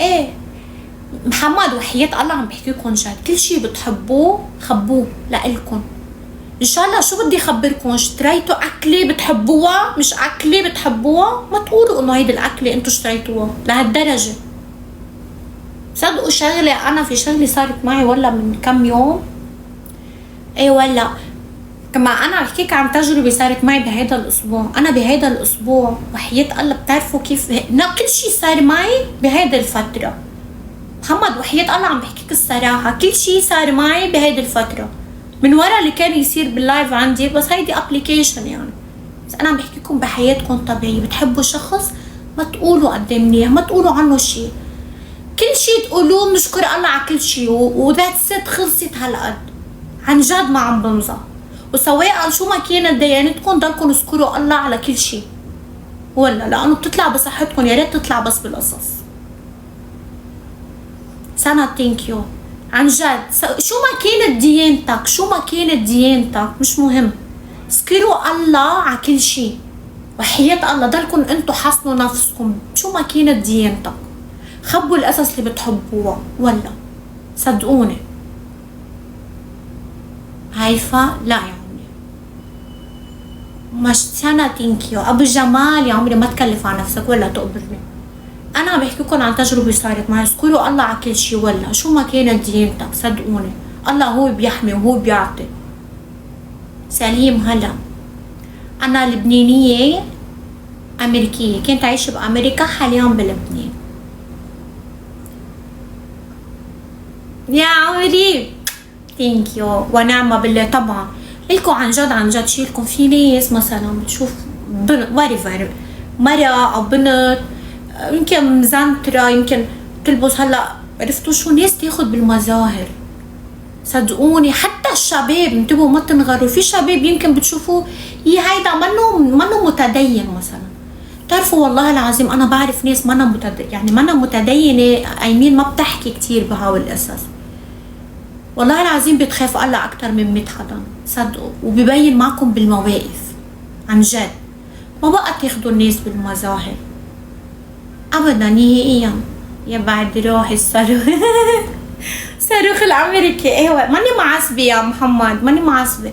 ايه محمد وحياة الله عم بحكي لكم جد، كل شي بتحبوه خبوه لإلكم ان شاء الله. شو بدي خبركم؟ اشتريتوا اكله بتحبوها، مش اكله بتحبوها ما تقولوا انه هيدي الاكله انتوا اشتريتوها لهالدرجه. صدقوا شغله، انا في شغله صارت معي ولا من كم يوم، ايه ولا كما انا بحكيك عن تجربه صارت معي بهيدا الاسبوع. انا بهيدا الاسبوع وحياة الله بتعرفوا كيف كل شي صار معي بهيدا الفتره. محمد وحياة الله عم بحكيك الصراحه، كل شي صار معي بهيدي الفتره من ورا اللي كان يصير باللايف عندي، بس هيدي ابليكيشن يعني. بس انا عم بحكيكم بحياتكم طبيعي. بتحبوا شخص ما تقولوا قد ايه منيح، ما تقولوا عنه شيء، كل شيء تقولوه بنشكر الله على كل شيء وذات ست خلصت هالقد. عن جد ما عم بمزح. وسواء شو ما كانت ديانتكم ضلكم اذكروا الله على كل شيء، ولا لانه بتطلع بصحتكم. يا ريت تطلع بس بالقصص. سنة ثانك يو عن جد. شو ما كانت ديانتك، شو ما كانت ديانتك مش مهم، اذكروا الله على كل شيء. وحياة الله ضلكم انتو حصنوا نفسكم شو ما كانت ديانتك. خبوا القصص اللي بتحبوها، ولا صدقوني. هيفا لا يا عمري، مش سنة ثانك يو. ابو جمال يا عمري ما تكلف على نفسك ولا تقبرني. انا عم بحكيكم عن تجربه صارت معي. اذكروا الله على كل شيء، ولا شو ما كانت ديانتك. صدقوني الله هو بيحمي وهو بيعطي. سليم هلا، انا لبنانيه امريكيه، كنت عايشه بامريكا، حاليا بلبنان. يا عمري ثانك يو ونعمه بالله. طبعا لكم عن جد عن جد شيلكم. في ناس مثلا بتشوف بنت مرة او بنت يمكن مزنترة، يمكن تلبس، هلا عرفتوا شو ناس تاخد بالمظاهر. صدقوني حتى الشباب انتبهوا ما تنغروا. في شباب يمكن بتشوفوه هي هيدا منه متدين مثلا. تعرفوا والله العظيم انا بعرف ناس يعني منا متدينه، ايمين ما بتحكي كتير بهاول القصص. والله العظيم بتخاف الله اكتر من 100 حدا. صدقوا، وببين معكم بالمواقف عن جد. ما بقى تاخدوا الناس بالمظاهر ابدا نهائيا. يا بعد روحي الصاروخ صاروخ الامريكي. ايوه ماني معصبه يا محمد، ماني معصبه.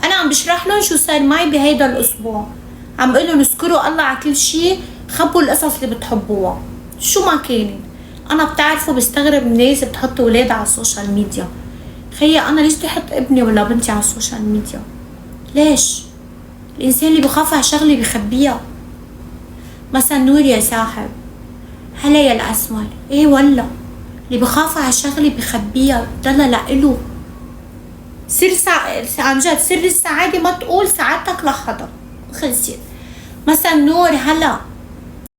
انا عم بشرح لهم شو صار معي بهيدا الاسبوع. عم بقول لهم اذكروا الله على كل شيء، خبوا القصص اللي بتحبوها شو ما كانت. انا بتعرفوا بستغرب الناس بتحط اولاد على السوشيال ميديا. خيي انا ليش بدي احط ابني ولا بنتي على السوشيال ميديا؟ ليش؟ الانسان اللي بخاف على شغله بخبيها. مثلا نور يا صاحب، هلا يا الاسمر، ايه ولا اللي بخاف على شغله بخبيها ضلها لإله. عن جد سر السعاده ما تقول سعادتك لحدا، خلصت. مثلا نور هلا